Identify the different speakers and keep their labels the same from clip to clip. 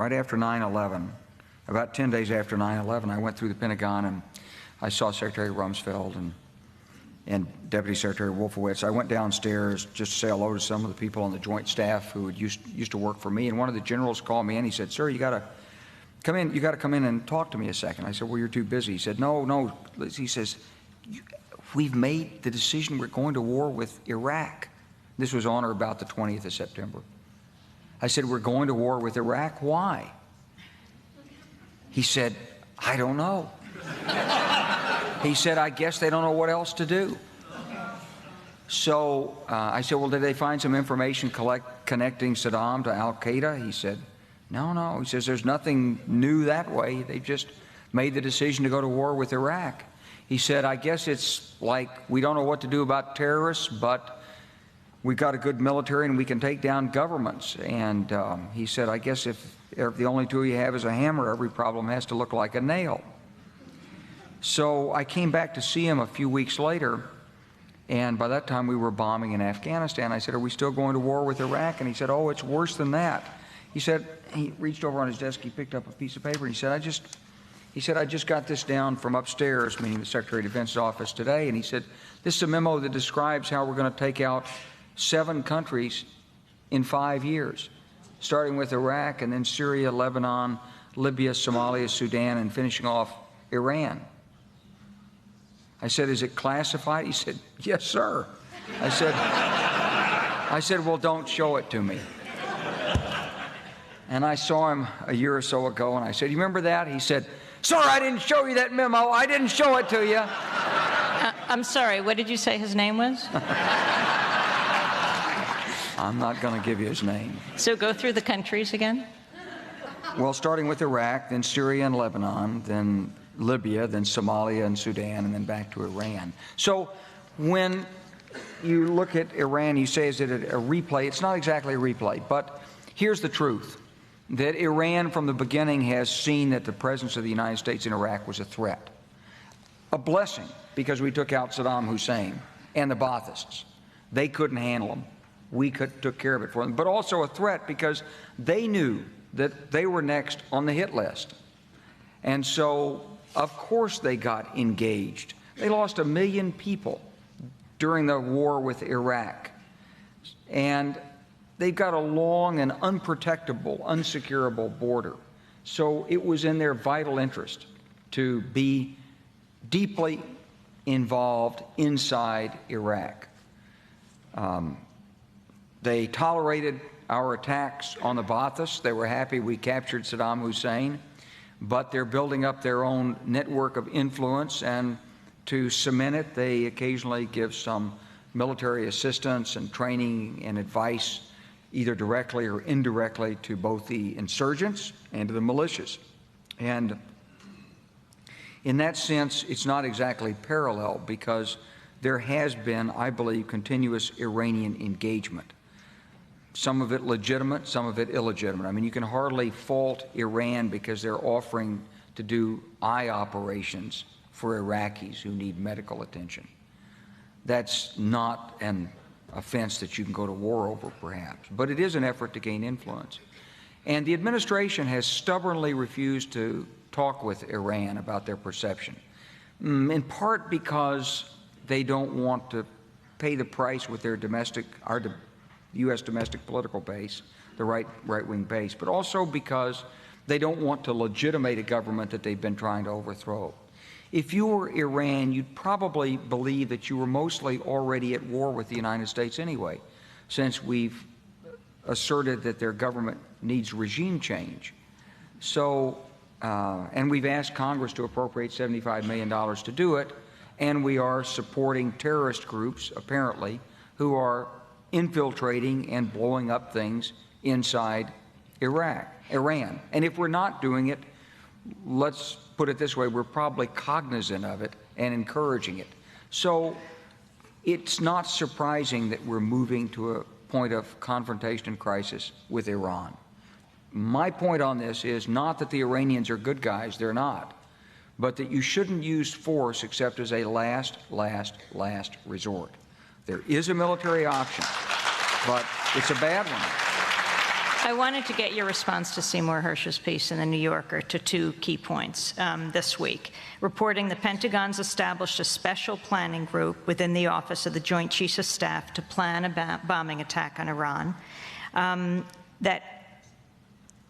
Speaker 1: right after 9/11, about 10 days after 9/11, I went through the Pentagon and I saw Secretary Rumsfeld and Deputy Secretary Wolfowitz. I went downstairs just to say hello to some of the people on the Joint Staff who used to work for me, and one of the generals called me in. He said, "Sir, you got to come in. You got to come in and talk to me a second." I said, "Well, you're too busy." He said, "No." He says, "We've made the decision. We're going to war with Iraq." This was on or about the 20th of September. I said, "We're going to war with Iraq. Why?" He said, "I don't know." He said, "I guess they don't know what else to do." So I said, "Well, did they find some information connecting Saddam to al-Qaeda?" He said, No. He says, "There's nothing new that way. They just made the decision to go to war with Iraq." He said, "I guess it's like we don't know what to do about terrorists, but we've got a good military and we can take down governments." And he said, "I guess if the only tool you have is a hammer, every problem has to look like a nail." So I came back to see him a few weeks later, and by that time we were bombing in Afghanistan. I said, "Are we still going to war with Iraq?" And he said, "Oh, it's worse than that." He said, he reached over on his desk, he picked up a piece of paper, and he said, I just got this down from upstairs," meaning the Secretary of Defense's office today, and he said, "This is a memo that describes how we're going to take out 7 countries in 5 years, starting with Iraq and then Syria, Lebanon, Libya, Somalia, Sudán, and finishing off Iran." I said, "Is it classified?" He said, "Yes, sir." I said, "Well, don't show it to me." And I saw him a year or so ago, and I said, "You remember that?" He said, "Sir, I didn't show you that memo. I didn't show it to you."
Speaker 2: I'm sorry, what did you say his name was?
Speaker 1: I'm not going to give you his name.
Speaker 2: So go through the countries again.
Speaker 1: Well, starting with Iraq, then Syria and Lebanon, then Libya, then Somalia and Sudan, and then back to Iran. So when you look at Iran, you say, is it a replay? It's not exactly a replay, but here's the truth, that Iran from the beginning has seen that the presence of the United States in Iraq was a threat. A blessing, because we took out Saddam Hussein and the Baathists. They couldn't handle them. We took care of it for them. But also a threat because they knew that they were next on the hit list. And so, of course, they got engaged. They lost 1 million people during the war with Iraq. And they've got a long and unprotectable, unsecurable border. So it was in their vital interest to be deeply involved inside Iraq. They tolerated our attacks on the Baathists. They were happy we captured Saddam Hussein, but they're building up their own network of influence, and to cement it, they occasionally give some military assistance and training and advice, either directly or indirectly, to both the insurgents and to the militias. And in that sense, it's not exactly parallel, because there has been, I believe, continuous Iranian engagement. Some of it legitimate, some of it illegitimate. I mean, you can hardly fault Iran because they're offering to do eye operations for Iraqis who need medical attention. That's not an offense that you can go to war over, perhaps, but it is an effort to gain influence. And the administration has stubbornly refused to talk with Iran about their perception, in part because they don't want to pay the price with their our U.S. domestic political base, the right-wing base, but also because they don't want to legitimate a government that they've been trying to overthrow. If you were Iran, you'd probably believe that you were mostly already at war with the United States anyway, since we've asserted that their government needs regime change. So, and we've asked Congress to appropriate $75 million to do it, and we are supporting terrorist groups, apparently, who are infiltrating and blowing up things inside Iran. And if we're not doing it, let's put it this way, we're probably cognizant of it and encouraging it. So it's not surprising that we're moving to a point of confrontation and crisis with Iran. My point on this is not that the Iranians are good guys, they're not, but that you shouldn't use force except as a last resort. There is a military option, but it's a bad one.
Speaker 2: I wanted to get your response to Seymour Hersh's piece in The New Yorker to two key points this week. Reporting the Pentagon's established a special planning group within the Office of the Joint Chiefs of Staff to plan a bombing attack on Iran. That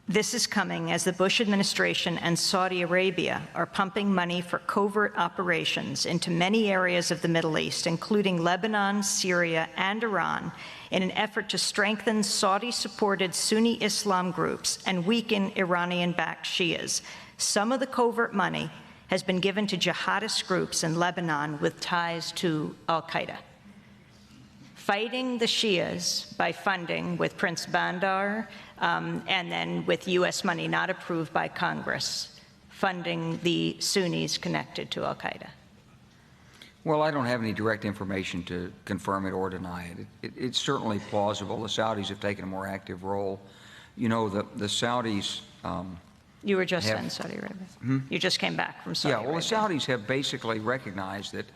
Speaker 2: this is coming as the Bush administration and Saudi Arabia are pumping money for covert operations into many areas of the Middle East, including Lebanon, Syria, and Iran, in an effort to strengthen Saudi-supported Sunni Islam groups and weaken Iranian-backed Shias. Some of the covert money has been given to jihadist groups in Lebanon with ties to al-Qaeda. Fighting the Shias by funding with Prince Bandar and then with U.S. money not approved by Congress, funding the Sunnis connected to al-Qaeda.
Speaker 1: Well, I don't have any direct information to confirm it or deny it. It's certainly plausible. The Saudis have taken a more active role. You know, the Saudis
Speaker 2: you were just in Saudi Arabia. You just came back from Saudi Arabia.
Speaker 1: Yeah, well, the Saudis have basically recognized that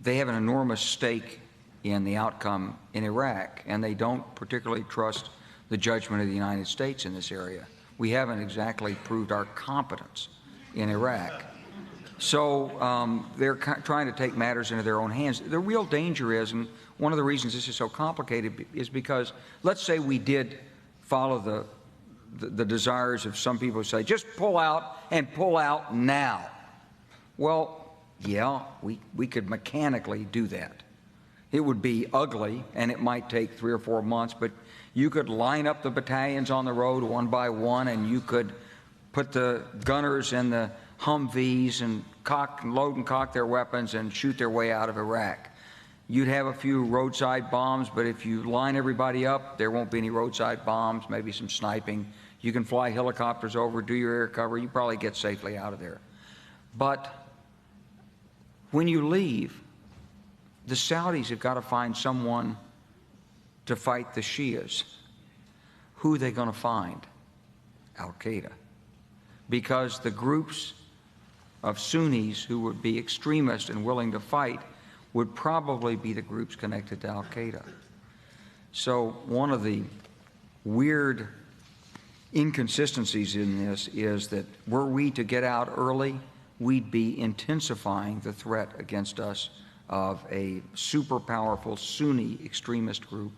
Speaker 1: they have an enormous stake in the outcome in Iraq, and they don't particularly trust the judgment of the United States in this area. We haven't exactly proved our competence in Iraq. So they're trying to take matters into their own hands. The real danger is, and one of the reasons this is so complicated, is because let's say we did follow the desires of some people who say, just pull out and pull out now. Well, yeah, we could mechanically do that. It would be ugly, and it might take 3 or 4 months, but you could line up the battalions on the road one by one, and you could put the gunners in the Humvees and load and cock their weapons and shoot their way out of Iraq. You'd have a few roadside bombs, but if you line everybody up, there won't be any roadside bombs, maybe some sniping. You can fly helicopters over, do your air cover, you probably get safely out of there. But when you leave, the Saudis have got to find someone to fight the Shias. Who are they going to find? Al-Qaeda. Because the groups of Sunnis who would be extremists and willing to fight would probably be the groups connected to Al-Qaeda. So one of the weird inconsistencies in this is that were we to get out early, we'd be intensifying the threat against us of a super powerful Sunni extremist group,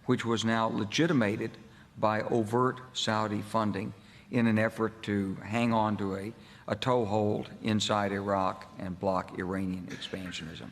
Speaker 1: which was now legitimated by overt Saudi funding in an effort to hang on to a toehold inside Iraq and block Iranian expansionism.